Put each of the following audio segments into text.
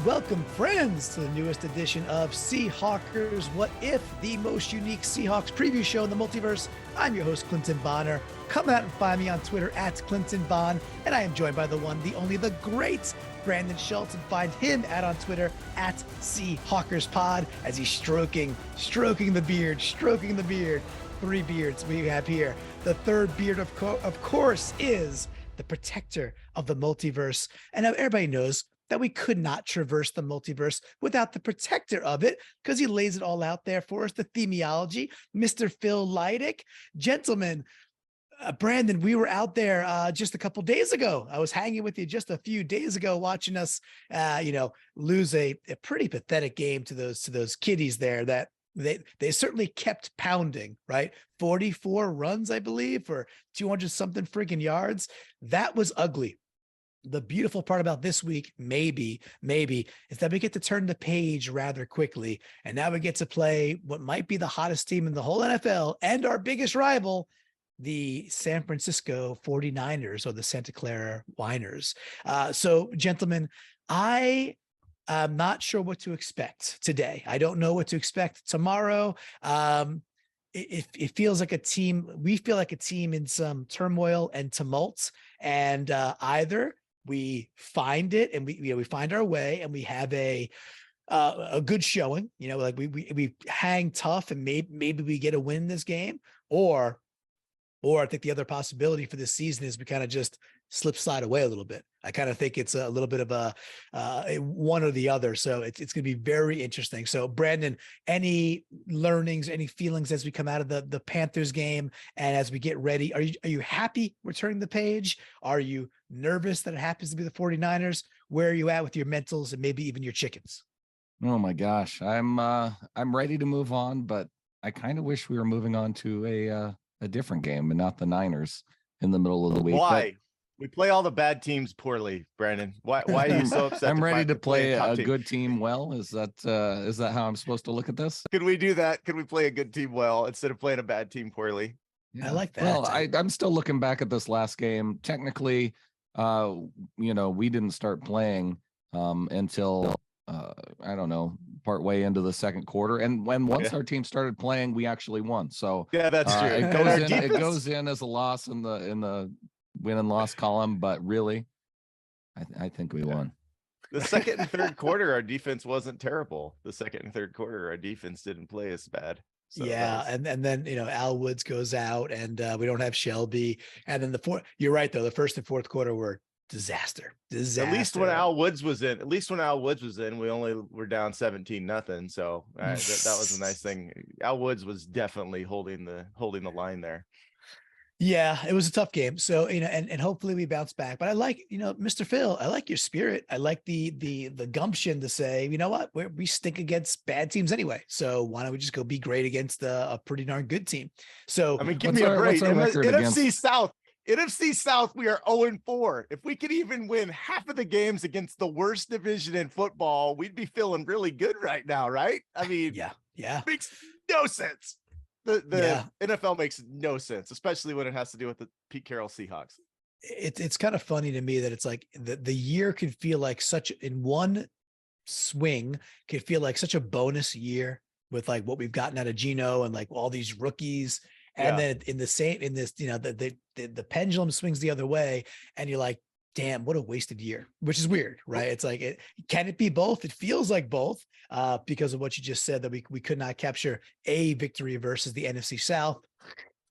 welcome friends to the newest edition of Seahawkers What If, the most unique Seahawks preview show in the multiverse. I'm your host, Clinton Bonner. Come out and find me on Twitter at Clinton Bon, and I am joined by the one, the only, the great Brandon Schultz, and find him on Twitter at SeahawkersPod as he's stroking the beard. Three beards we have here. The third beard, of course, is the protector of the multiverse. And now everybody knows that we could not traverse the multiverse without the protector of it, because he lays it all out there for us, the themiology, Mr. Phil Leidick. Gentlemen, Brandon, we were out there just a couple days ago. I was hanging with you just a few days ago, watching us, lose a pretty pathetic game to those kiddies there that they certainly kept pounding, right? 44 runs, I believe, for 200 something freaking yards. That was ugly. The beautiful part about this week, maybe, is that we get to turn the page rather quickly. And now we get to play what might be the hottest team in the whole NFL and our biggest rival, the San Francisco 49ers, or the Santa Clara Whiners. So, gentlemen, I'm not sure what to expect today. I don't know what to expect tomorrow. It feels like a team. We feel like a team in some turmoil and tumult, and either we find it and we find our way and we have a good showing, like we hang tough and maybe we get a win in this game, or I think the other possibility for this season is we kind of just slide away a little bit. I kind of think it's a little bit of a one or the other. So it's going to be very interesting. So Brandon, any learnings, any feelings as we come out of the Panthers game and as we get ready? Are you happy we're turning the page? Are you nervous that it happens to be the 49ers? Where are you at with your mentals and maybe even your chickens? Oh my gosh. I'm ready to move on, but I kind of wish we were moving on to a different game and not the Niners in the middle of the week. Why? We play all the bad teams poorly, Brandon. Why are you so upset? I'm ready to play a good team well. Is that how I'm supposed to look at this? Could we do that? Could we play a good team well instead of playing a bad team poorly? Yeah. I like that. Well, I'm still looking back at this last game. Technically, we didn't start playing until I don't know, part way into the second quarter. And once our team started playing, we actually won. So yeah, that's true. It goes in as a loss in the win and loss column, but really, I think we won. The second and third quarter, our defense wasn't terrible. The second and third quarter, our defense didn't play as bad. So yeah, and then Al Woods goes out, and we don't have Shelby, and then you're right though. The first and fourth quarter were disaster. At least when Al Woods was in, we only were down 17-0. So that was a nice thing. Al Woods was definitely holding the line there. Yeah, it was a tough game. So, and hopefully we bounce back. But I like, Mr. Phil, I like your spirit. I like the gumption to say, you know what, we stink against bad teams anyway. So why don't we just go be great against a pretty darn good team? So I mean, give me a break. NFC South, we are 0-4. If we could even win half of the games against the worst division in football, we'd be feeling really good right now, right? I mean, yeah. Makes no sense. The NFL makes no sense, especially when it has to do with the Pete Carroll Seahawks. It's kind of funny to me that it's like the year could feel like in one swing could feel like such a bonus year with like what we've gotten out of Geno and like all these rookies. And then the pendulum swings the other way and you're like, damn, what a wasted year, which is weird, right? It's like, can it be both? It feels like both because of what you just said, that we could not capture a victory versus the NFC South.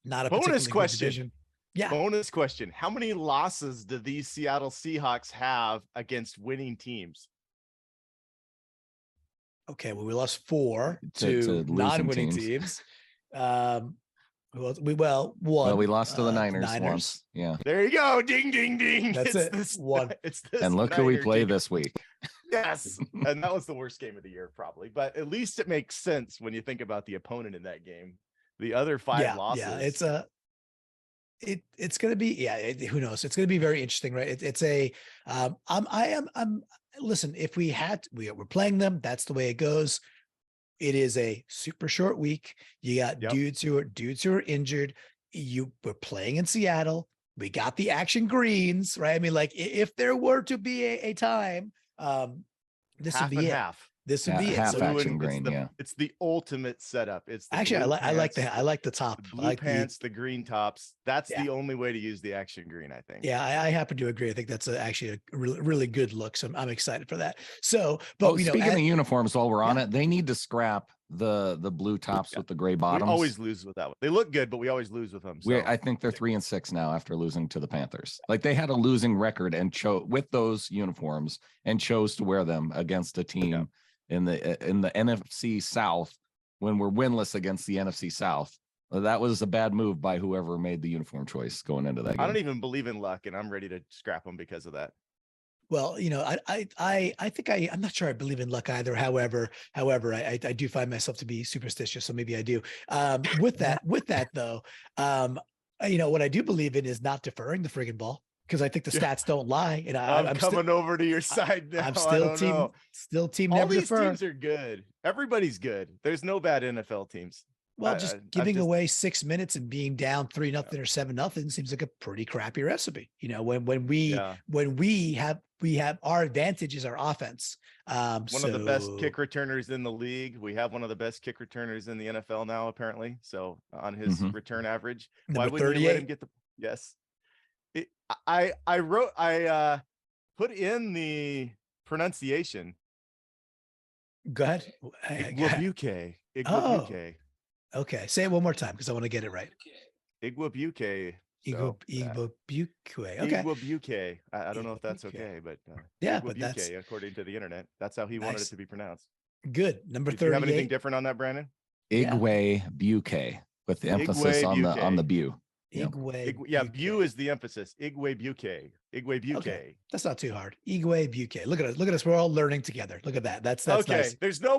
Not a bonus question. Division. Yeah. Bonus question. How many losses do these Seattle Seahawks have against winning teams? Okay, well, we lost 4 to non-winning teams. We lost to the Niners once. Yeah. There you go. Ding, ding, ding. That's one. And look who we play this week. Yes. And that was the worst game of the year, probably. But at least it makes sense when you think about the opponent in that game. The other 5 losses. Yeah, it's going to be, who knows? It's going to be very interesting, right? Listen, if we're playing them, that's the way it goes. It is a super short week. You got dudes who are injured. You were playing in Seattle. We got the action greens, right? I mean, like if there were to be a time, this half would be and it. half. This would be it. Half So action green, it's the ultimate setup. It's the actually, blue I like pants, I like the top. the I blue like pants, the green tops. That's Yeah. the only way to use the action green, I think. Yeah, I happen to agree. I think that's actually a really, really good look. So I'm excited for that. So, but speaking of uniforms, while we're on it, they need to scrap the blue tops with the gray bottoms. We always lose with that one. They look good, but we always lose with them. So. I think they're 3-6 now after losing to the Panthers. Like they had a losing record and with those uniforms and chose to wear them against a team in the NFC South when we're winless against the NFC South. That was a bad move by whoever made the uniform choice going into that game. I don't even believe in luck, and I'm ready to scrap them because of that. Well, I think I'm not sure I believe in luck either. However, I do find myself to be superstitious, so maybe I do. With that though, what I do believe in is not deferring the friggin' ball, because I think the stats don't lie. And I'm coming over to your side now. I'm still team All never these defer. teams are good. Everybody's good. There's no bad NFL teams. Well, just giving away 6 minutes and being down 3-0 or 7-0 seems like a pretty crappy recipe. When we have our advantage is our offense. One of the best kick returners in the league. We have one of the best kick returners in the NFL now, apparently. So on his return average, why wouldn't you let him get the? Yes, I put in the pronunciation. Go ahead. Igwabuke. Okay, say it one more time because I want to get it right. Igwabuke. Igwabuke. Okay. Igwabuke. I don't know if that's okay, but but that's according to the internet. That's how he wanted it to be pronounced. Good. Number 38. Do you have anything different on that, Brandon? Igwabuke with the emphasis on the bu. Bu is the emphasis. Igwabuke. Okay. That's not too hard. Igwabuke. Look at us. We're all learning together. Look at that. That's okay. Nice. There's no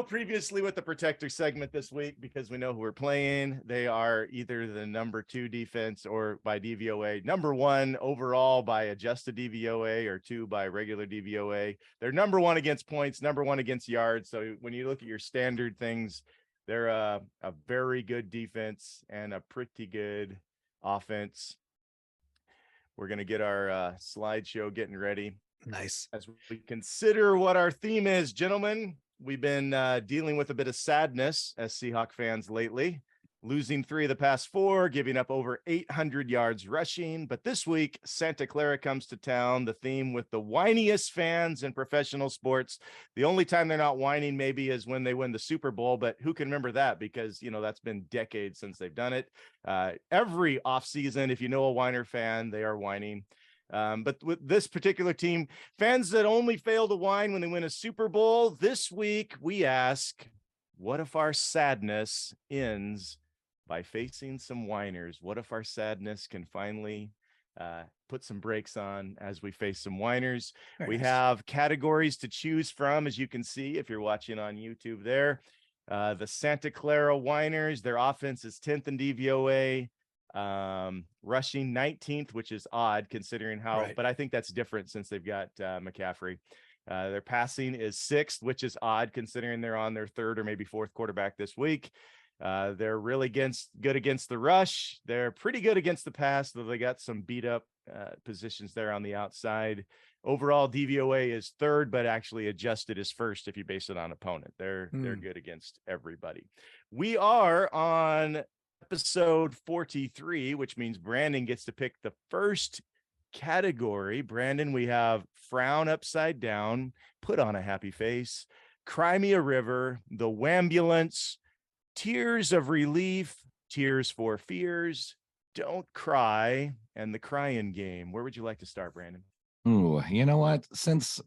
previously with the Protector segment this week because we know who we're playing. They are either the number 2 defense or by DVOA, number 1 overall by adjusted DVOA, or 2 by regular DVOA. They're number 1 against points, number 1 against yards. So when you look at your standard things, they're a very good defense and a pretty good offense. We're going to get our slideshow getting ready. Nice. As we consider what our theme is, gentlemen, we've been dealing with a bit of sadness as Seahawk fans lately, losing 3 of the past 4, giving up over 800 yards rushing. But this week, Santa Clara comes to town, the theme with the whiniest fans in professional sports. The only time they're not whining maybe is when they win the Super Bowl, but who can remember that? Because, that's been decades since they've done it. Every offseason, if you know a whiner fan, they are whining. But with this particular team, fans that only fail to whine when they win a Super Bowl, this week we ask, what if our sadness ends by facing some whiners? What if our sadness can finally put some brakes on as we face some whiners? We have categories to choose from, as you can see if you're watching on YouTube there. The Santa Clara Whiners, their offense is 10th in DVOA, rushing 19th, which is odd considering how, but I think that's different since they've got McCaffrey. Their passing is 6th, which is odd considering they're on their 3rd or maybe 4th quarterback this week. They're really good against the rush. They're pretty good against the pass, though they got some beat up positions there on the outside. Overall, DVOA is 3rd, but actually adjusted as 1st if you base it on opponent. They're good against everybody. We are on episode 43, which means Brandon gets to pick the first category. Brandon, we have frown upside down, put on a happy face, cry me a river, the wambulance, tears of relief, tears for fears, don't cry, and the crying game. Where would you like to start, Brandon? Ooh, you know what? Since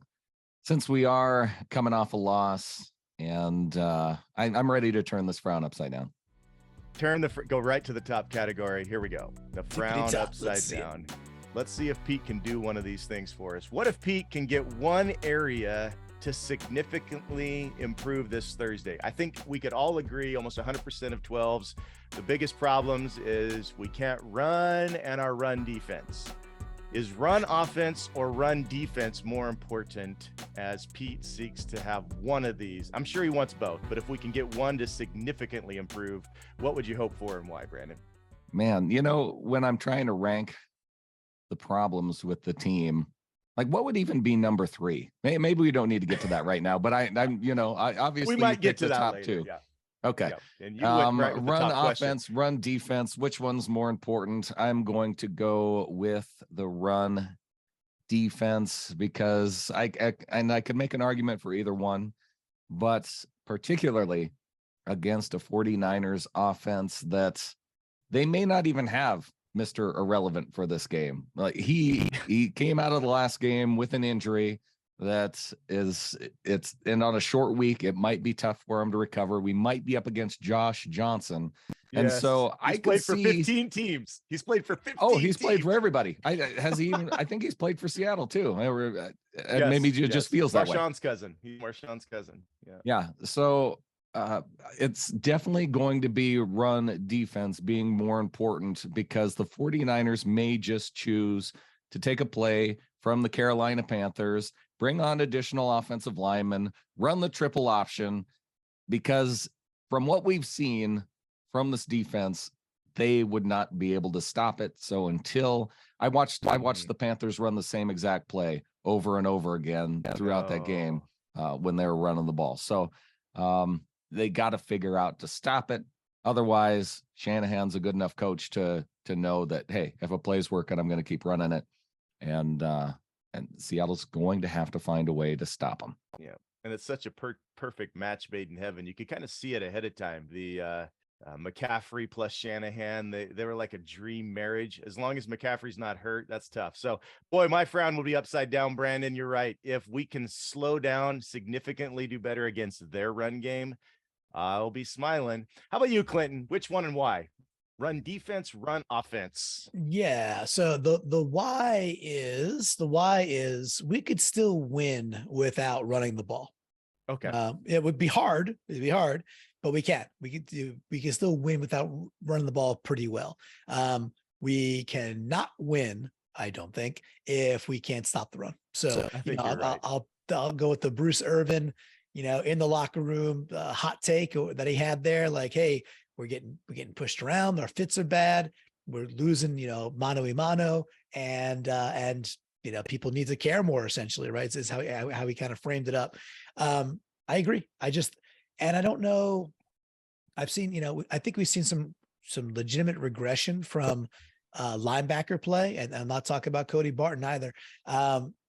we are coming off a loss, and I'm ready to turn this frown upside down. Go right to the top category. Here we go. The frown upside down. Let's see if Pete can do one of these things for us. What if Pete can get one area to significantly improve this Thursday? I think we could all agree, almost 100% of 12s, the biggest problems is we can't run and our run defense. Is run offense or run defense more important as Pete seeks to have one of these? I'm sure he wants both, but if we can get one to significantly improve, what would you hope for and why, Brandon? Man, when I'm trying to rank the problems with the team, like what would even be number 3? Maybe we don't need to get to that right now, but I obviously We might get to the that top later. 2. Yeah. Okay. Yeah. And you went right with the Run top offense, question. run defense. Which one's more important? I'm going to go with the run defense because I could make an argument for either one, but particularly against a 49ers offense that they may not even have Mr. Irrelevant for this game. Like he came out of the last game with an injury and on a short week, it might be tough for him to recover. We might be up against Josh Johnson. And Yes. so He's played for 15 teams. He's played for 15 he's played teams. for everybody. I think he's played for Seattle too. Yes, Maybe it just feels that way. Marshawn's cousin. He's Marshawn's cousin. Yeah. Yeah. So it's definitely going to be run defense being more important because the 49ers may just choose to take a play from the Carolina Panthers, bring on additional offensive linemen, run the triple option, because from what we've seen from this defense, they would not be able to stop it. So until I watched the Panthers run the same exact play over and over again throughout that game when they were running the ball. So they got to figure out to stop it. Otherwise, Shanahan's a good enough coach to know that, hey, if a play's working, I'm going to keep running it. And Seattle's going to have to find a way to stop them. Yeah. And it's such a perfect match made in heaven. You could kind of see it ahead of time. The McCaffrey plus Shanahan, they were like a dream marriage. As long as McCaffrey's not hurt, that's tough. So, boy, my frown will be upside down, Brandon. You're right. If we can slow down, significantly do better against their run game, I'll be smiling. How about you, Clinton? Which one and why? Run defense, run offense. Yeah. So the why is we could still win without running the ball. Okay. It would be hard. It'd be hard, but we can. We can still win without running the ball pretty well. We cannot win, I don't think, if we can't stop the run. So I think you're right. I'll go with the Bruce Irvin, in the locker room, hot take that he had there, like, hey, we're getting pushed around. Our fits are bad. We're losing, mano a mano, and people need to care more. Essentially, right? Is how he kind of framed it up. I agree. I don't know. I've seen, I think we've seen some legitimate regression from linebacker play, and I'm not talking about Cody Barton either.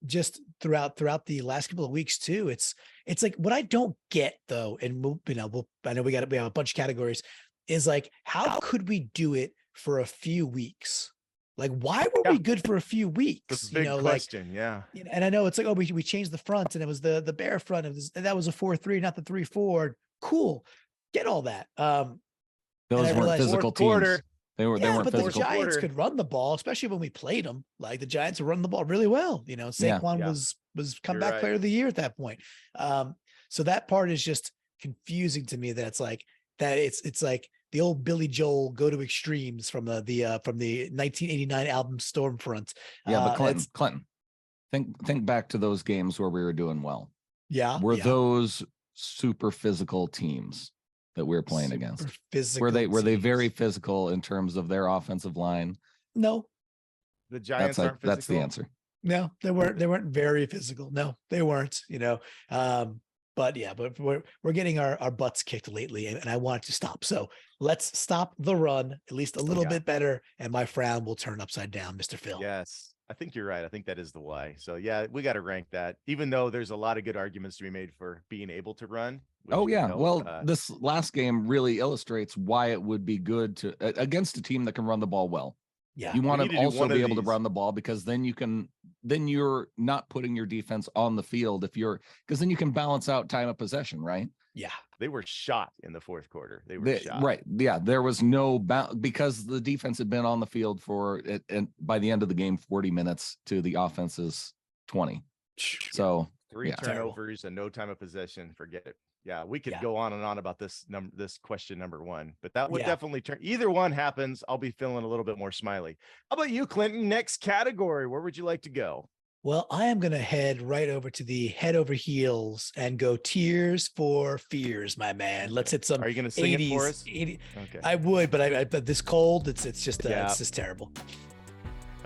Just throughout the last couple of weeks too. It's like what I don't get though, and I know we have a bunch of categories. Is like, how could we do it for a few weeks? Like, why were we good for a few weeks? That's a big question. Yeah. And I know it's like, oh, we changed the front and it was the bear front. That was a 4-3, not the 3-4. Cool. Get all that. Those weren't physical teams. They weren't but physical. the Giants could run the ball, especially when we played them. Like the Giants were running the ball really well. Saquon was comeback player of the year at that point. So that part is just confusing to me. That it's like that. It's like the old Billy Joel go to extremes from the 1989 album Stormfront. Yeah, but Clinton, think back to those games where we were doing well. Yeah, were those super physical teams that we were playing against? Were they very physical in terms of their offensive line? No, the Giants aren't physical. That's the answer. No, they weren't very physical. No, they weren't. But we're getting our butts kicked lately, and I want it to stop. So let's stop the run at least a little bit better, and my frown will turn upside down, Mr. Phil. Yes, I think you're right. I think that is the why. So yeah, we got to rank that, even though there's a lot of good arguments to be made for being able to run. Oh yeah, this last game really illustrates why it would be good to against a team that can run the ball well. Yeah, you want to also be able to run the ball, because then you're not putting your defense on the field because then you can balance out time of possession, right? Yeah. They were shot in the fourth quarter. They were shot. Right. Yeah. There was no because the defense had been on the field for it, and by the end of the game, 40 minutes to the offense's 20. So 3 turnovers and no time of possession. Forget it. Yeah, we could go on and on about this question number 1, but that would definitely turn. Either one happens, I'll be feeling a little bit more smiley. How about you, Clinton? Next category, where would you like to go? Well, I am going to head right over to the head over heels and go Tears for Fears, my man. Let's hit some Are you going to sing it for 80s. us? 80. Okay. I would, but this cold, it's Yeah. it's just terrible.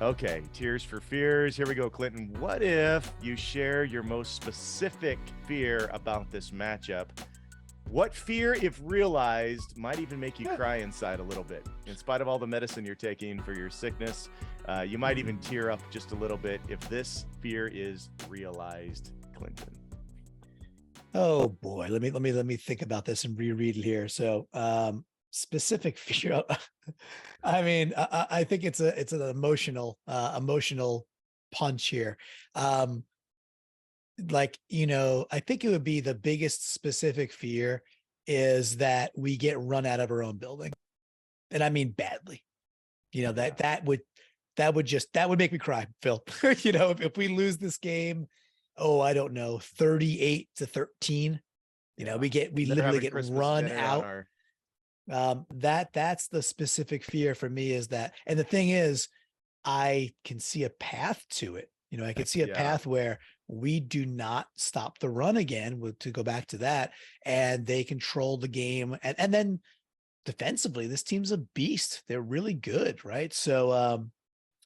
Okay, Tears for Fears. Here we go, Clinton. What if you share your most specific fear about this matchup? What fear, if realized, might even make you cry inside a little bit? In spite of all the medicine you're taking for your sickness, you might even tear up just a little bit if this fear is realized, Clinton. Oh boy, let me think about this and reread it here. So, specific fear. I mean, I think it's an emotional punch here. Like, I think it would be the biggest specific fear is that we get run out of our own building. And I mean badly. That would make me cry, Phil. If we lose this game, I don't know, 38-13, we literally get Christmas run dinner out. That's the specific fear for me, is that, and the thing is, I can see a path to it. I can see a path where we do not stop the run again, to go back to that, and they control the game. And then defensively, this team's a beast. They're really good, right? So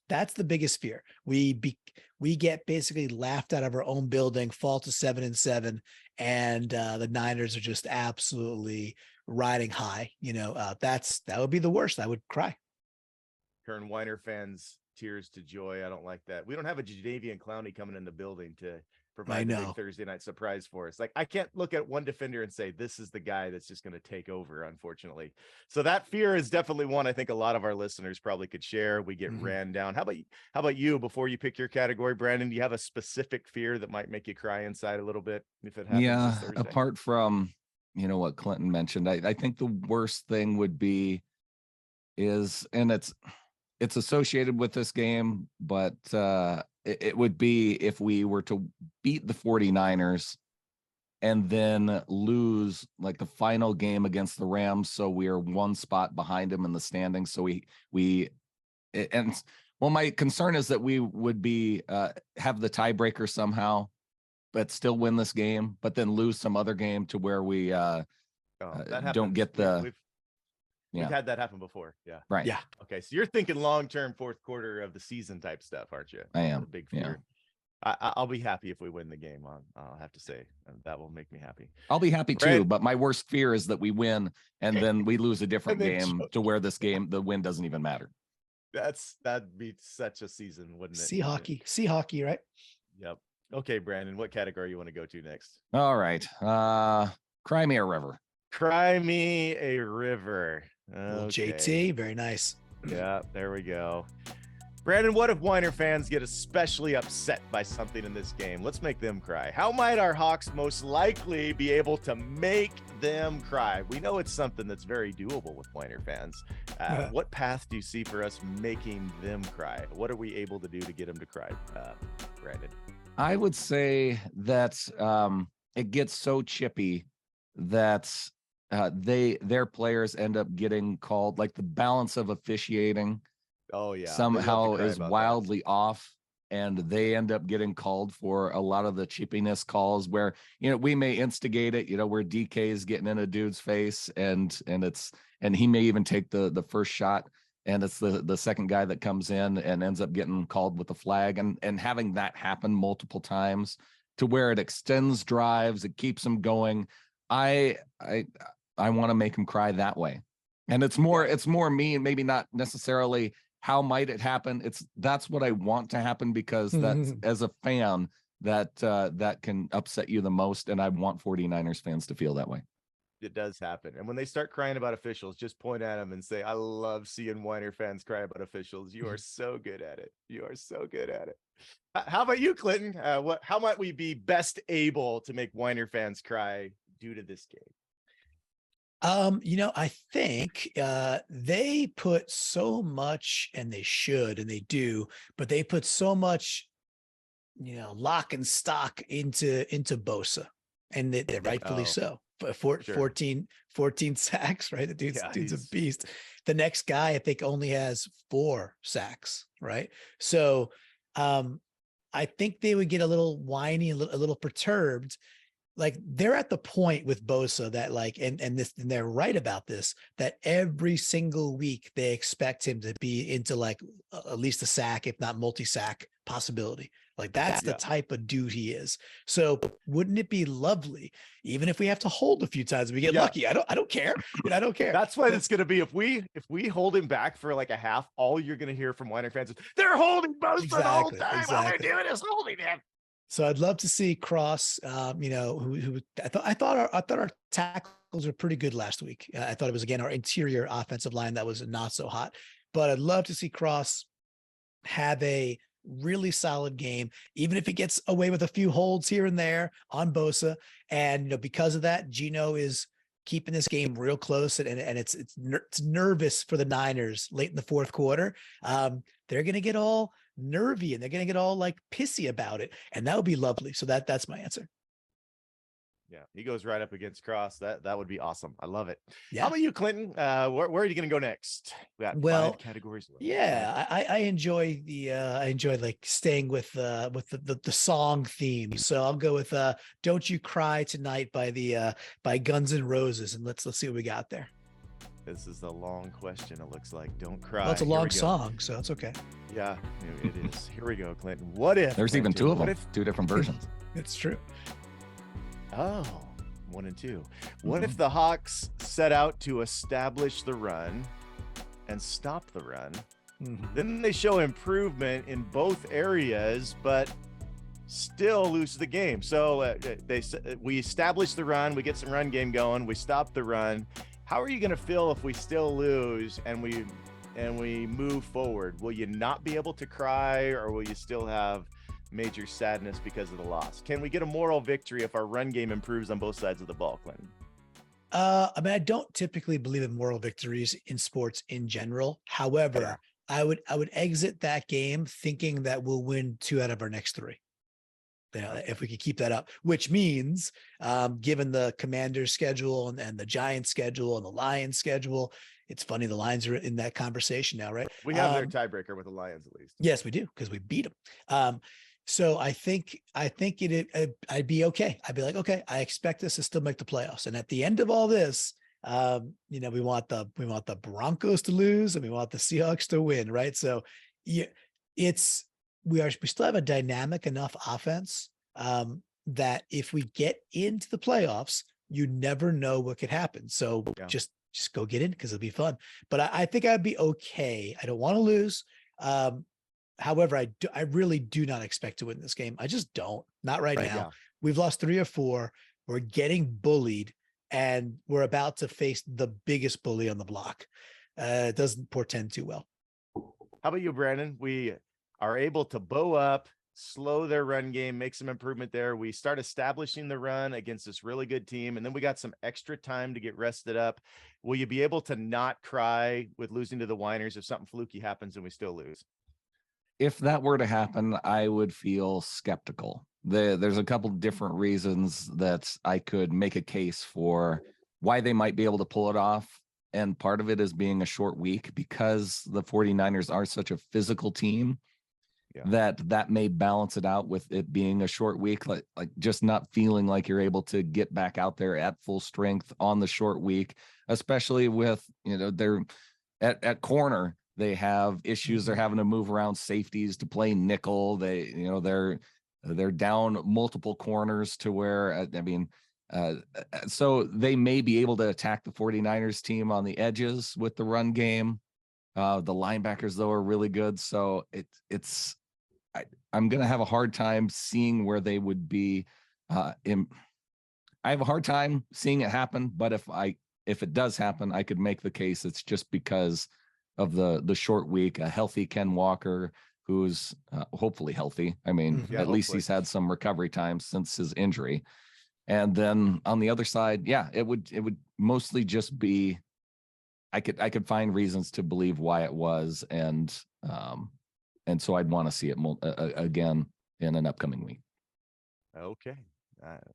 that's the biggest fear. We get basically laughed out of our own building, fall to 7-7, and the Niners are just absolutely riding high. That would be the worst. I would cry. Turn Whiner fans tears to joy. I don't like that. We don't have a Jadavian Clowney coming in the building to provide the big Thursday night surprise for us. Like, I can't look at one defender and say this is the guy that's just going to take over, unfortunately. So that fear is definitely one I think a lot of our listeners probably could share. We get ran down. How about you, before you pick your category, Brandon? Do you have a specific fear that might make you cry inside a little bit if it happens this Thursday? Apart from what Clinton mentioned, I think the worst thing would be and it's associated with this game, but it would be if we were to beat the 49ers and then lose like the final game against the Rams. So we are one spot behind them in the standings. So my concern is that we would be have the tiebreaker somehow, but still win this game, but then lose some other game to where we don't get the. We've had that happen before. Yeah. Right. Yeah. Okay. So you're thinking long-term fourth quarter of the season type stuff, aren't you? I am. The big fear. Yeah. I'll be happy if we win the game. I'll have to say that will make me happy. I'll be happy too, but my worst fear is that we win and then we lose a different game to where this game, the win doesn't even matter. That'd be such a season, wouldn't it? Sea hockey, right? Yep. Okay, Brandon, what category you want to go to next? All right. Cry me a river. Cry me a river. Okay. JT, very nice. Yeah, there we go. Brandon, what if Whiner fans get especially upset by something in this game? Let's make them cry. How might our Hawks most likely be able to make them cry? We know it's something that's very doable with Whiner fans. What path do you see for us making them cry? What are we able to do to get them to cry, Brandon? I would say that it gets so chippy that their players end up getting called, like the balance of officiating somehow is wildly off, and they end up getting called for a lot of the chippiness calls where we may instigate it, where DK is getting in a dude's face and he may even take the first shot, and it's the second guy that comes in and ends up getting called with the flag, and having that happen multiple times to where it extends drives, it keeps them going. I want to make him cry that way. And it's more me, and maybe not necessarily how might it happen. That's what I want to happen, because that's as a fan that can upset you the most. And I want 49ers fans to feel that way. It does happen. And when they start crying about officials, just point at them and say, I love seeing Whiner fans cry about officials. You are so good at it. You are so good at it. How about you, Clinton? How might we be best able to make Whiner fans cry due to this game? I think they put so much, and they should, and they do, but they put so much, lock and stock into Bosa, and they're rightfully so. 14 sacks, right? The dude's a beast. The next guy, I think, only has 4 sacks, right? So I think they would get a little whiny, a little perturbed. Like they're at the point with Bosa that like, and they're right about this, that every single week they expect him to be into like at least a sack, if not multi-sack possibility. Like that's the type of dude he is. So wouldn't it be lovely, even if we have to hold a few times, we get lucky. I don't care. I don't care. That's what it's going to be. If we hold him back for like a half, all you're going to hear from Whiner fans is they're holding Bosa the whole time. All they're doing is holding him. So I'd love to see Cross, who I thought our tackles were pretty good last week. I thought it was, again, our interior offensive line that was not so hot, but I'd love to see Cross have a really solid game, even if he gets away with a few holds here and there on Bosa. And, because of that, Geno is keeping this game real close, and it's nervous for the Niners late in the fourth quarter. They're going to get all nervy and they're going to get all like pissy about it. And that would be lovely. So that's my answer. Yeah, he goes right up against Cross. That would be awesome. I love it. Yeah. How about you, Clinton? Where are you going to go next? We got 5 categories. Yeah, I enjoy like staying with the song theme. So I'll go with "Don't You Cry Tonight" by Guns N' Roses, and let's see what we got there. This is a long question. It looks like. Don't cry. Well, it's a long song, so it's okay. Yeah, it is. Here we go, Clinton. What if there's even two of them? Two different versions. It's true. Oh, 1 and 2. What if the Hawks set out to establish the run and stop the run? Then they show improvement in both areas, but still lose the game. So we establish the run, we get some run game going, we stop the run. How are you going to feel if we still lose and we move forward? Will you not be able to cry, or will you still have major sadness because of the loss? Can we get a moral victory if our run game improves on both sides of the ball, Clinton? I don't typically believe in moral victories in sports in general. However, I would exit that game thinking that we'll win 2 out of our next 3. If we could keep that up, which means, given the Commanders schedule and the Giants schedule and the Lions schedule, it's funny, the Lions are in that conversation now, right? We have their tiebreaker with the Lions, at least. Yes, we do, because we beat them. So I think I'd be okay. I'd be like, okay, I expect us to still make the playoffs. And at the end of all this, we want the Broncos to lose and we want the Seahawks to win, right? So we still have a dynamic enough offense that if we get into the playoffs, you never know what could happen. So just go get in, because it'll be fun. But I think I'd be okay. I don't want to lose. However, I really do not expect to win this game. I just don't. Not right now. Yeah. We've lost 3 or 4. We're getting bullied, and we're about to face the biggest bully on the block. It doesn't portend too well. How about you, Brandon? We are able to bow up, slow their run game, make some improvement there. We start establishing the run against this really good team, and then we got some extra time to get rested up. Will you be able to not cry with losing to the Whiners if something fluky happens and we still lose? If that were to happen, I would feel skeptical. There's a couple different reasons that I could make a case for why they might be able to pull it off. And part of it is being a short week, because the 49ers are such a physical team. That may balance it out with it being a short week, like just not feeling like you're able to get back out there at full strength on the short week, especially with, they're at corner. They have issues. They're having to move around safeties to play nickel. They're down multiple corners to where, so they may be able to attack the 49ers team on the edges with the run game. The linebackers, though, are really good. So I'm going to have a hard time seeing where they would be. I have a hard time seeing it happen, but if it does happen, I could make the case it's just because of the short week. A healthy Ken Walker, who's hopefully healthy. At least he's had some recovery time since his injury. And then on the other side, it would mostly just be, I could find reasons to believe why it was, and so I'd want to see it again in an upcoming week. Okay.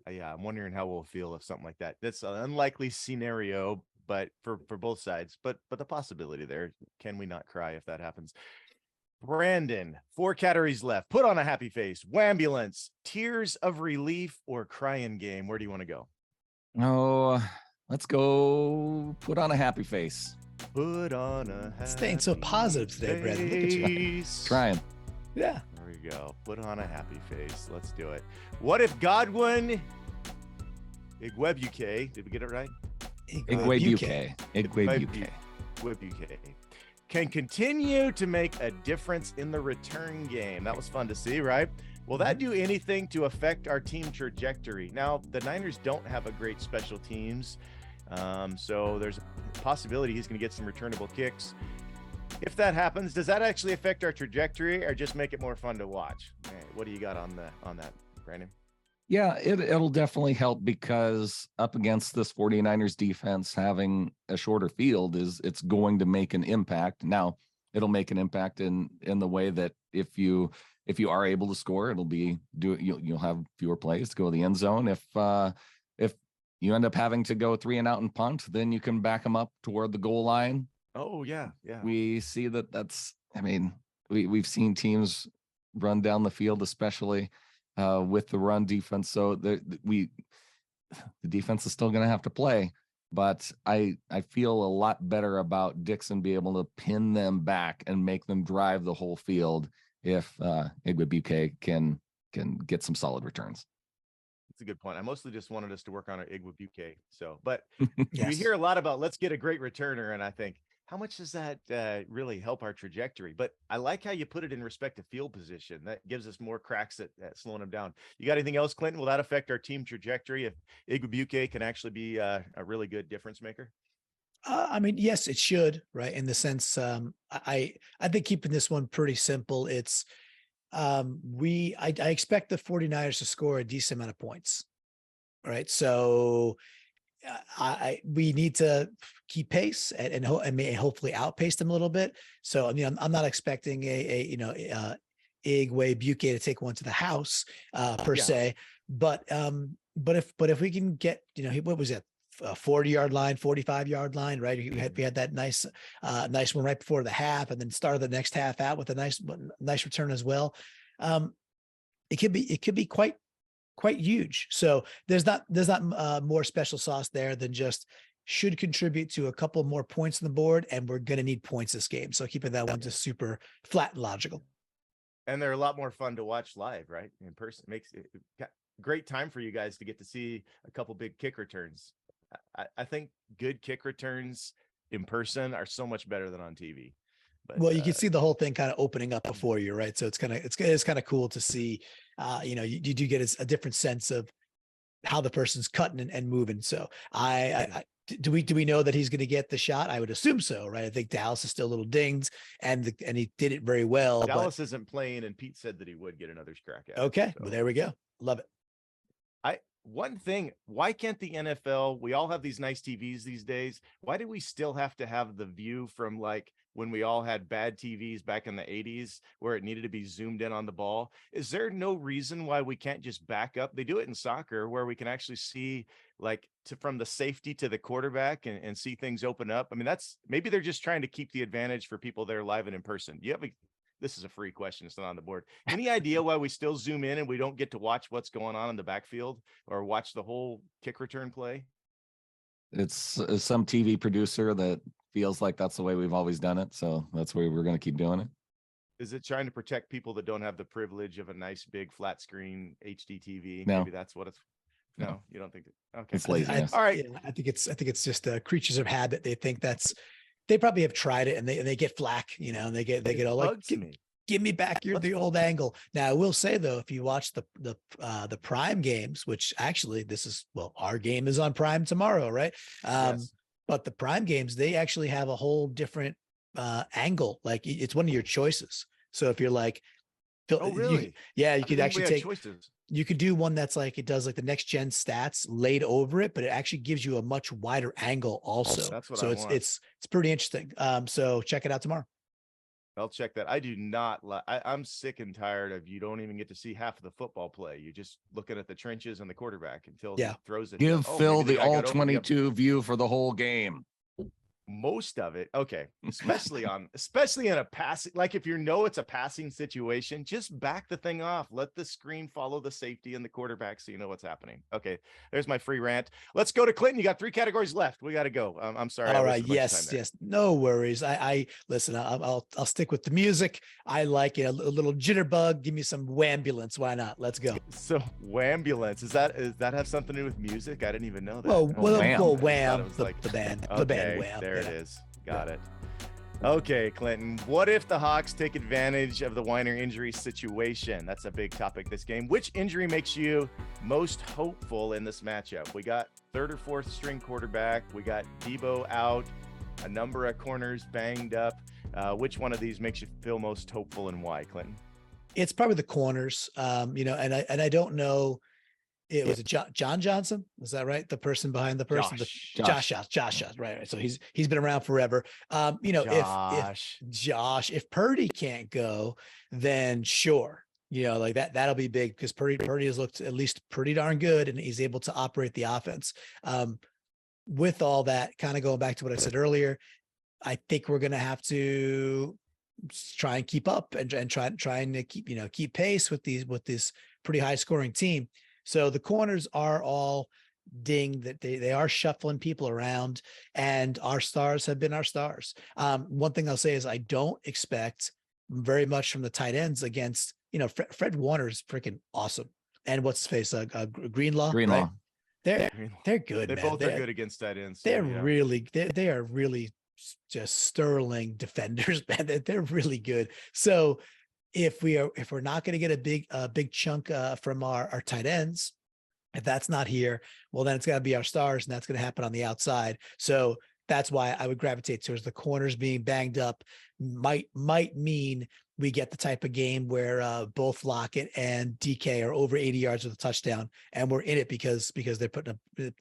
I'm wondering how we'll feel if something like that. That's an unlikely scenario, but for both sides, but the possibility there. Can we not cry if that happens? Brandon, 4 categories left. Put on a happy face, wambulance, tears of relief, or crying game. Where do you want to go? Oh, let's go put on a happy face. Put on a happy Staying so positive today, Brandon. Look at you. face. Trying. Yeah. There we go. Put on a happy face. Let's do it. What if Godwin Igwebuike, did we get it right? Igwebuike. Igwebuike can continue to make a difference in the return game. That was fun to see, right? Will that do anything to affect our team trajectory? Now, the Niners don't have a great special teams, so there's a possibility he's going to get some returnable kicks. If that happens, does that actually affect our trajectory or just make it more fun to watch? What do you got on that, Brandon? Yeah, it'll definitely help because up against this 49ers defense, having a shorter field it's going to make an impact. Now, it'll make an impact in the way that if you are able to score, you'll have fewer plays to go to the end zone. If you end up having to go 3 and out and punt, then you can back them up toward the goal line. Oh yeah. We see we've seen teams run down the field, especially with the run defense. So the defense is still going to have to play, but I feel a lot better about Dixon being able to pin them back and make them drive the whole field if Igwebuike can get some solid returns. That's a good point. I mostly just wanted us to work on our Igwebuike. But Yes. we hear a lot about let's get a great returner, and I think, how much does that really help our trajectory? But I like how you put it in respect to field position. That gives us more cracks at slowing them down. You got anything else, Clinton? Will that affect our team trajectory if Igwebuike can actually be a really good difference maker? Yes, it should, right? In the sense, I think keeping this one pretty simple. It's I expect the 49ers to score a decent amount of points, right? So we need to keep pace and hopefully outpace them a little bit. So I'm not expecting Igwebuike to take one to the house per se, but if we can get what was it, a 40-yard line, 45-yard line, right? We had that nice one right before the half, and then started the next half out with a nice return as well. It could be quite huge. So there's not more special sauce there than just should contribute to a couple more points on the board, and we're going to need points this game. So keeping that one just super flat and logical. And they're a lot more fun to watch live, right? In person. Makes it great time for you guys to get to see a couple big kick returns. I think good kick returns in person are so much better than on TV. But, well, you can see the whole thing kind of opening up before you, right? So it's kind of cool to see. You do get a different sense of how the person's cutting and moving. So do we know that he's going to get the shot? I would assume so, right? I think Dallas is still a little dinged, and he did it very well. Dallas isn't playing, and Pete said that he would get another crack at it. Okay, So. well, there we go. Love it. One thing, why can't the NFL, we all have these nice TVs these days. Why do we still have to have the view from like when we all had bad TVs back in the 80s where it needed to be zoomed in on the ball? Is there no reason why we can't just back up? They do it in soccer where we can actually see like from the safety to the quarterback and see things open up. I mean, maybe they're just trying to keep the advantage for people that are live and in person. This is a free question. It's not on the board. Any idea why we still zoom in and we don't get to watch what's going on in the backfield or watch the whole kick return play? It's some TV producer that feels like that's the way we've always done it. So that's the way we're going to keep doing it. Is it trying to protect people that don't have the privilege of a nice big flat screen HD TV? No. Maybe that's what it's. No, you don't think that. Okay. It's laziness. All right. Yeah, I think it's just creatures of habit. They think they probably have tried it and they get flack, and they get all like, give me back the old angle. Now I will say though, if you watch the Prime games, which actually our game is on Prime tomorrow, right? Yes. But the Prime games, they actually have a whole different angle. Like it's one of your choices. So if you're like, oh really? You could actually take choices. You could do one that's like it does like the next gen stats laid over it, but it actually gives you a much wider angle also. That's what so I want. It's pretty interesting. So check it out tomorrow. I'll check that. I do not I'm sick and tired of you don't even get to see half of the football play. You're just looking at the trenches and the quarterback until he throws it. Give Phil the all 22 view for the whole game. most of it. Okay. Especially in a passing, like if it's a passing situation, just back the thing off. Let the screen follow the safety and the quarterback so you know what's happening. Okay. There's my free rant. Let's go to Clinton. You got 3 categories left. We got to go. I'm sorry. All I right. wasted a bunch of time Yes. there. Yes. No worries. I listen. I'll stick with the music. I like it. A little jitterbug. Give me some whambulance. Why not? Let's go. So whambulance, does that have something to do with music? I didn't even know that. Well, Wham. well, I just thought Wham. it was The, like- the band. Okay, The band Wham. there it yeah. is. Got it. Okay, Clinton. What if the Hawks take advantage of the Whiner injury situation? That's a big topic this game. Which injury makes you most hopeful in this matchup? We got 3rd or 4th string quarterback. We got Debo out. A number of corners banged up. Which one of these makes you feel most hopeful and why, Clinton? It's probably the corners. And I don't know. It was John Johnson. Was that right? The person behind the person, Josh. Josh. Right. So he's been around forever. If Purdy can't go, then sure. Like that'll be big because Purdy has looked at least pretty darn good and he's able to operate the offense. With all that, kind of going back to what I said earlier, I think we're going to have to try and keep up and trying to keep pace with this pretty high scoring team. So the corners are all dinged, that they are shuffling people around, and our stars have been our stars. One thing I'll say is I don't expect very much from the tight ends against, Fred Warner is freaking awesome. And what's his face? Greenlaw. Greenlaw. Right? They're good. They man. both are good against tight ends. They are really just sterling defenders, man. They're really good. So if we're not going to get a big chunk from our tight ends, if that's not here, well, then it's got to be our stars, and that's going to happen on the outside. So that's why I would gravitate towards the corners being banged up. Might mean we get the type of game where both Lockett and DK are over 80 yards with a touchdown, and we're in it because they're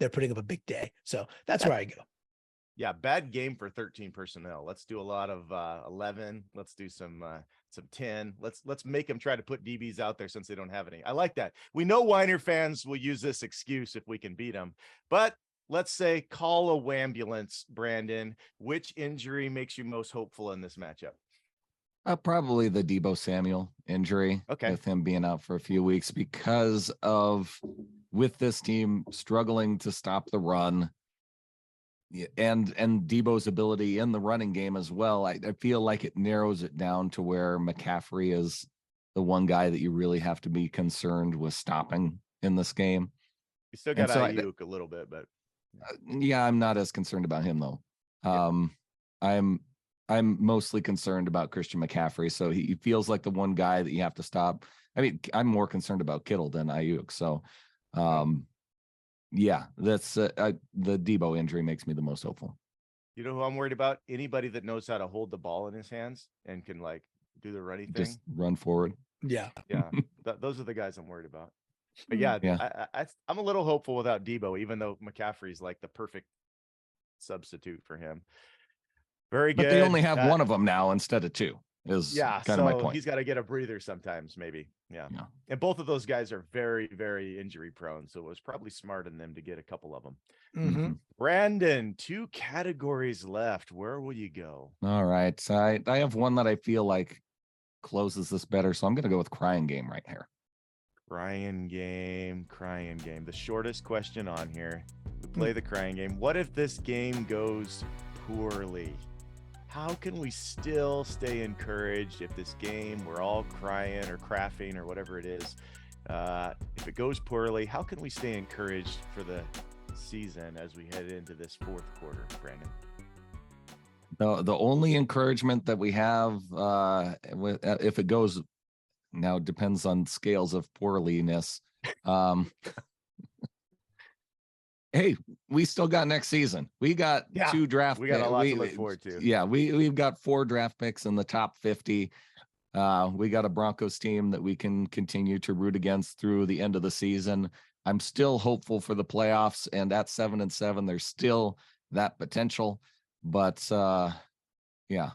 putting up a big day. So that's where I go. Yeah, bad game for 13 personnel. Let's do a lot of 11. Let's do some 10. Let's make them try to put DBs out there since they don't have any. I like that. We know Whiner fans will use this excuse if we can beat them, but let's say call a whambulance, Brandon. Which injury makes you most hopeful in this matchup? Probably the Debo Samuel injury. Okay. With him being out for a few weeks because of with this team struggling to stop the run. And Debo's ability in the running game as well. I feel like it narrows it down to where McCaffrey is the one guy that you really have to be concerned with stopping in this game. You still got Ayuk a little bit, but yeah, I'm not as concerned about him though. I'm mostly concerned about Christian McCaffrey. So he feels like the one guy that you have to stop. I mean, I'm more concerned about Kittle than Ayuk. So, yeah, that's the Debo injury makes me the most hopeful. You know who I'm worried about? Anybody that knows how to hold the ball in his hands and can like do the running thing. Just run forward. Yeah. Yeah. Those are the guys I'm worried about. But yeah. I'm a little hopeful without Debo, even though McCaffrey's like the perfect substitute for him. Very good. But they only have one of them now instead of two. Is kind of my point. He's got to get a breather sometimes, maybe. Yeah. And both of those guys are very, very injury prone. So it was probably smart in them to get a couple of them. Mm-hmm. Brandon, 2 categories left. Where will you go? All right. So I have one that I feel like closes this better. So I'm going to go with crying game right here. Crying game. The shortest question on here. We play the crying game. What if this game goes poorly? How can we still stay encouraged if this game we're all crying or crafting or whatever it is? If it goes poorly, how can we stay encouraged for the season as we head into this 4th quarter, Brandon? The only encouragement that we have if it goes now depends on scales of poorliness. Hey, we still got next season. We got 2 draft. We got a lot to look forward to. Yeah, we've got 4 draft picks in the top 50. We got a Broncos team that we can continue to root against through the end of the season. I'm still hopeful for the playoffs, and at 7-7, there's still that potential. But yeah,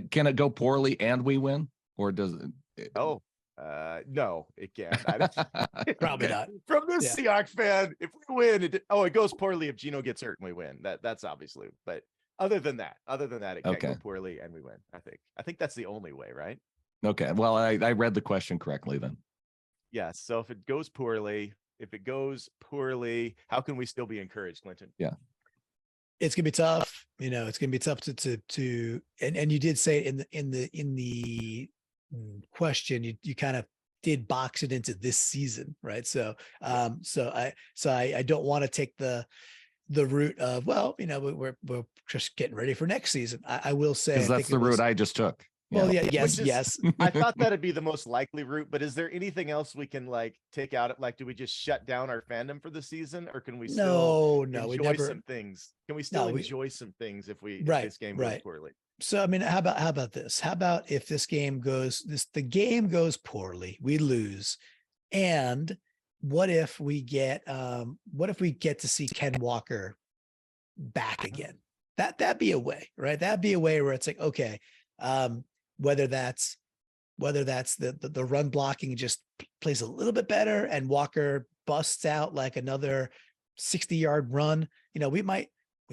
can it go poorly and we win, or does it? No, it can't. Probably not. From this Seahawks fan, if we win, it goes poorly if Geno gets hurt and we win. That's obviously, but Other than that, it can't go Okay. poorly and we win. I think that's the only way, right? Okay. Well, I read the question correctly then. Yes. So if it goes poorly, how can we still be encouraged, Clinton? Yeah. It's gonna be tough. It's gonna be tough to and you did say it in the question, you kind of did box it into this season, right? So I don't want to take the route of, well, we're just getting ready for next season. I will say, Because that's the route I just took. Well, Yeah. yes. I thought that'd be the most likely route, but is there anything else we can take out? Do we just shut down our fandom for the season, or can we still enjoy some things? Can we still enjoy some things if this game goes poorly? So, I mean, how about this? How about if the game goes poorly, we lose, and what if we get to see Ken Walker back again? That'd be a way, right? That'd be a way where it's like, okay, whether that's the run blocking just plays a little bit better and Walker busts out like another 60-yard run, we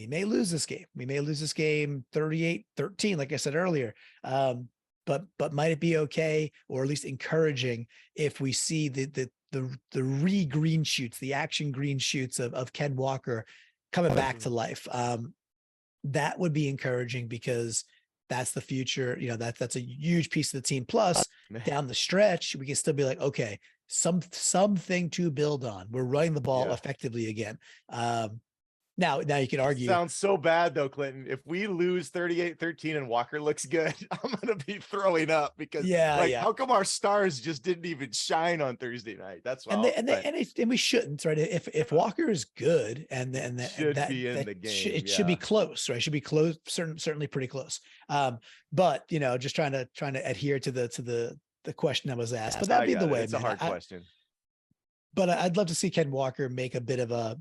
may lose this game. We may lose this game 38-13, like I said earlier. But might it be okay, or at least encouraging, if we see the green shoots, the action green shoots of Ken Walker coming back to life? That would be encouraging, because that's the future. That's a huge piece of the team. Plus, down the stretch, we can still be like, okay, something to build on. We're running the ball effectively again. Now you can argue. Sounds so bad though, Clinton. If we lose 38-13 and Walker looks good, I'm gonna be throwing up, because how come our stars just didn't even shine on Thursday night? That's why. And we shouldn't, right? If Walker is good and should be in the game, it should be close, right? It should be close, certainly pretty close. But just trying to adhere to the question that was asked. But that'd be the way. It's a hard question. But I'd love to see Ken Walker make a bit of a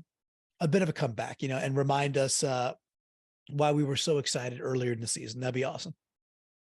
comeback, and remind us why we were so excited earlier in the season. That'd be awesome.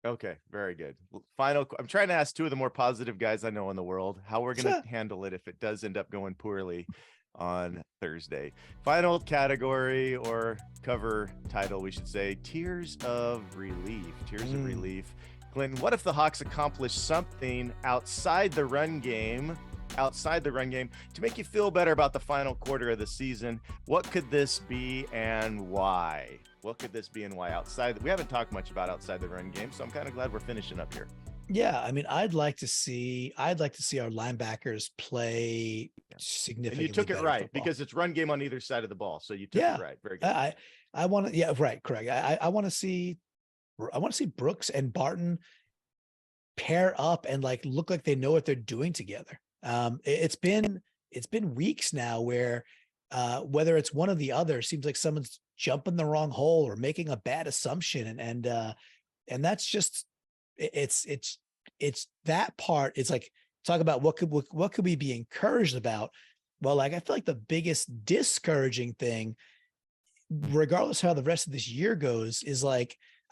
Okay, very good. Final, I'm trying to ask two of the more positive guys I know in the world how we're going to handle it if it does end up going poorly on Thursday. Final category, or cover title, we should say, Tears of Relief. Tears of Relief. Clinton, what if the Hawks accomplish something outside the run game to make you feel better about the final quarter of the season? What could this be and why? We haven't talked much about outside the run game, so I'm kind of glad we're finishing up here. Yeah, I mean, I'd like to see our linebackers play significantly. And you took it right, football, because it's run game on either side of the ball. So you took it right. Very good. I want to, correct. I want to see Brooks and Barton pair up and look like they know what they're doing together. It's been weeks now where whether it's one or the other, seems like someone's jumping the wrong hole or making a bad assumption, and that's just it's that part. It's like, talk about what could we be encouraged about. Well, I feel like the biggest discouraging thing, regardless of how the rest of this year goes, is I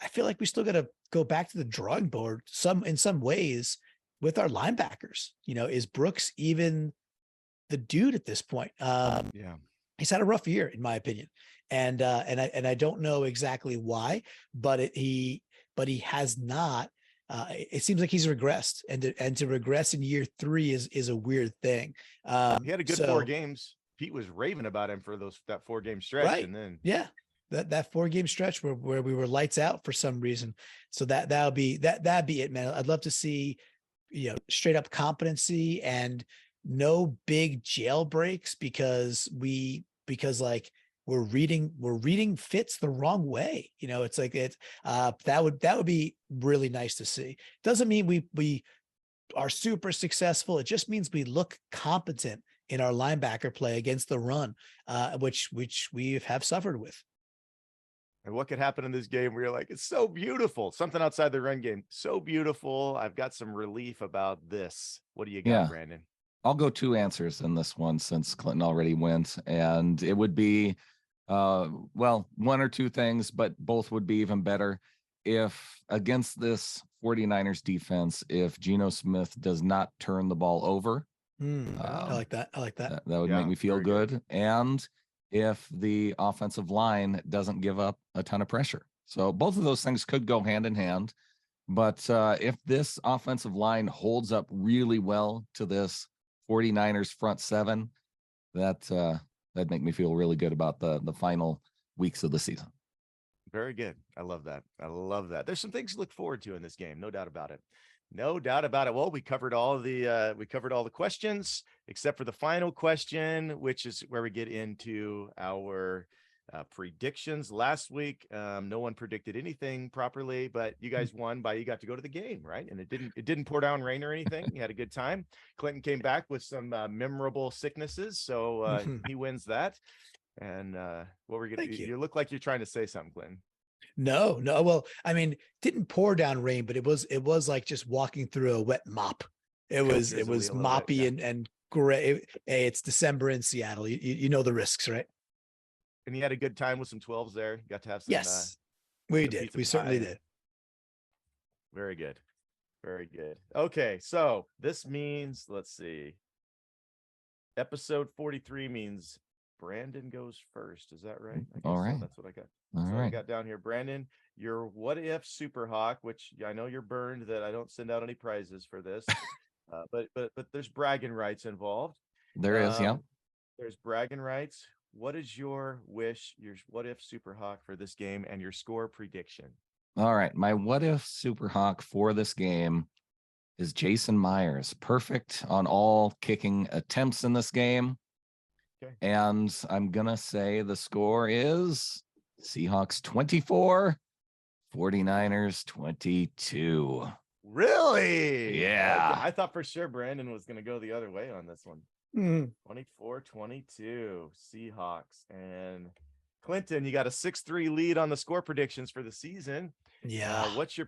feel like we still got to go back to the drawing board in some ways with our linebackers. Is Brooks even the dude at this point? He's had a rough year, in my opinion, and I don't know exactly why, but he has not. It seems like he's regressed, and to regress in year 3 is a weird thing. He had a good 4 games. Pete was raving about him for that 4-game stretch, right. And then that 4-game stretch where we were lights out for some reason. So that'd be it, man. I'd love to see straight up competency and no big jailbreaks, because we're reading fits the wrong way. It's like that would be really nice to see. Doesn't mean we are super successful. It just means we look competent in our linebacker play against the run, which we have suffered with. And what could happen in this game where you're like, it's so beautiful, something outside the run game, so beautiful. I've got some relief about this. What do you got, Brandon? I'll go 2 answers in this one, since Clinton already went, and it would be, 1 or 2 things, but both would be even better. If against this 49ers defense, if Geno Smith does not turn the ball over, I like that. That would make me feel good. And if the offensive line doesn't give up a ton of pressure, So both of those things could go hand in hand. But if this offensive line holds up really well to this 49ers front seven, that'd make me feel really good about the final weeks of the season. Very good. I love that. I love that. There's some things to look forward to in this game. No doubt about it. No doubt about it. Well, we covered all the questions except for the final question, which is where we get into our predictions. Last week, no one predicted anything properly, but you guys won by you got to go to the game, right? And it didn't pour down rain or anything. You had a good time. Clinton came back with some memorable sicknesses, so he wins that. And what we're gonna you look like you're trying to say something, Clinton. No. Well, I mean, didn't pour down rain, but it was like just walking through a wet mop. It was moppy and gray. Hey, it's December in Seattle. You know the risks, right? And you had a good time with some 12s there. You got to have some. Yes, we did. We certainly did. Very good. Very good. Okay, so this means, let's see. Episode 43 means Brandon goes first. Is that right? All right. So. That's what I got. All right. I got down here. Brandon, your what if Super Hawk, which I know you're burned that I don't send out any prizes for this. But there's bragging rights involved. There is, yeah. There's bragging rights. What is your wish, your what if Super Hawk for this game and your score prediction? All right. My what if Super Hawk for this game is Jason Myers. Perfect on all kicking attempts in this game. Okay. And I'm going to say the score is Seahawks 24, 49ers 22. Really? Yeah. I thought for sure Brandon was going to go the other way on this one. 24-22 Seahawks. And Clinton, you got a 6-3 lead on the score predictions for the season. Yeah. What's your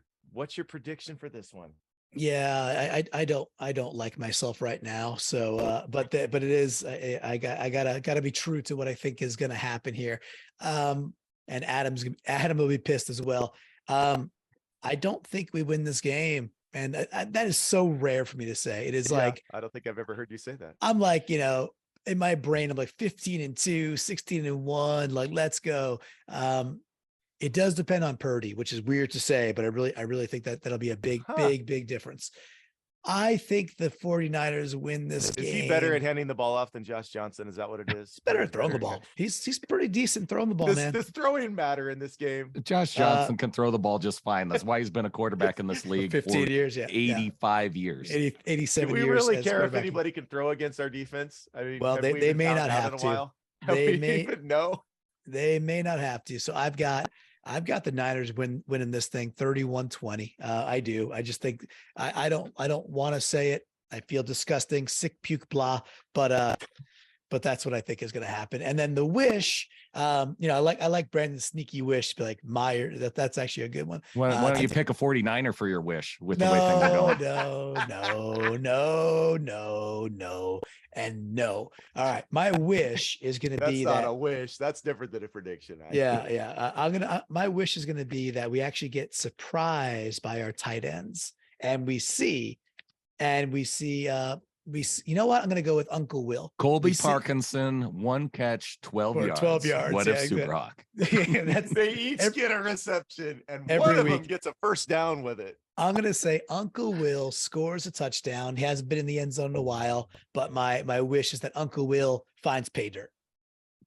prediction for this one? Yeah, I don't like myself right now. So, but it is, I gotta be true to what I think is going to happen here. And Adam will be pissed as well. I don't think we win this game. And that is so rare for me to say. It is like, I don't think I've ever heard you say that. I'm like, in my brain, I'm like 15-2, 16-1, like, let's go. It does depend on Purdy, which is weird to say, but I really think that'll be a big difference. I think the 49ers win this game. Is he better at handing the ball off than Josh Johnson? Is that what it is? He's better at throwing the ball. He's pretty decent throwing the ball, man. Does throwing matter in this game? Josh Johnson can throw the ball just fine. That's why he's been a quarterback in this league 15 years, 85 years. 87 years. Do we really care if anybody can throw against our defense? I mean, well, they may not have to. They may not have to. So I've got the Niners winning this thing 31-20. I do. I just think I don't want to say it. I feel disgusting, sick, puke, blah. But that's what I think is going to happen. And then the wish, I like Brandon's sneaky wish to be like Meyer. That's actually a good one. Why don't you pick a 49er for your wish with the way things are going? No. And no. All right. My wish is going to be that. That's not a wish. That's different than a prediction. Yeah. My wish is going to be that we actually get surprised by our tight ends and we see, you know what? I'm going to go with Uncle Will. Colby Parkinson, 1 catch, 12 yards. 12 yards. What if Super Hawk? They each get a reception and one of them gets a first down with it. I'm going to say Uncle Will scores a touchdown. He hasn't been in the end zone in a while, but my wish is that Uncle Will finds pay dirt.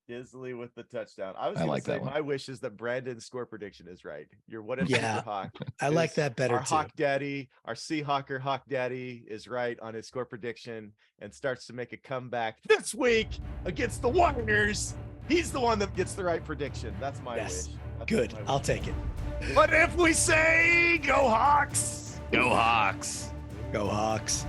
Disley with the touchdown. I was going to say my wish is that Brandon's score prediction is right. Your what if Super Hawk. I like that better our too. Hawk Daddy, our Seahawker Hawk Daddy is right on his score prediction and starts to make a comeback this week against the Warriors. He's the one that gets the right prediction. That's my wish. That's good. I'll take it. What if we say go Hawks? Go Hawks. Go Hawks.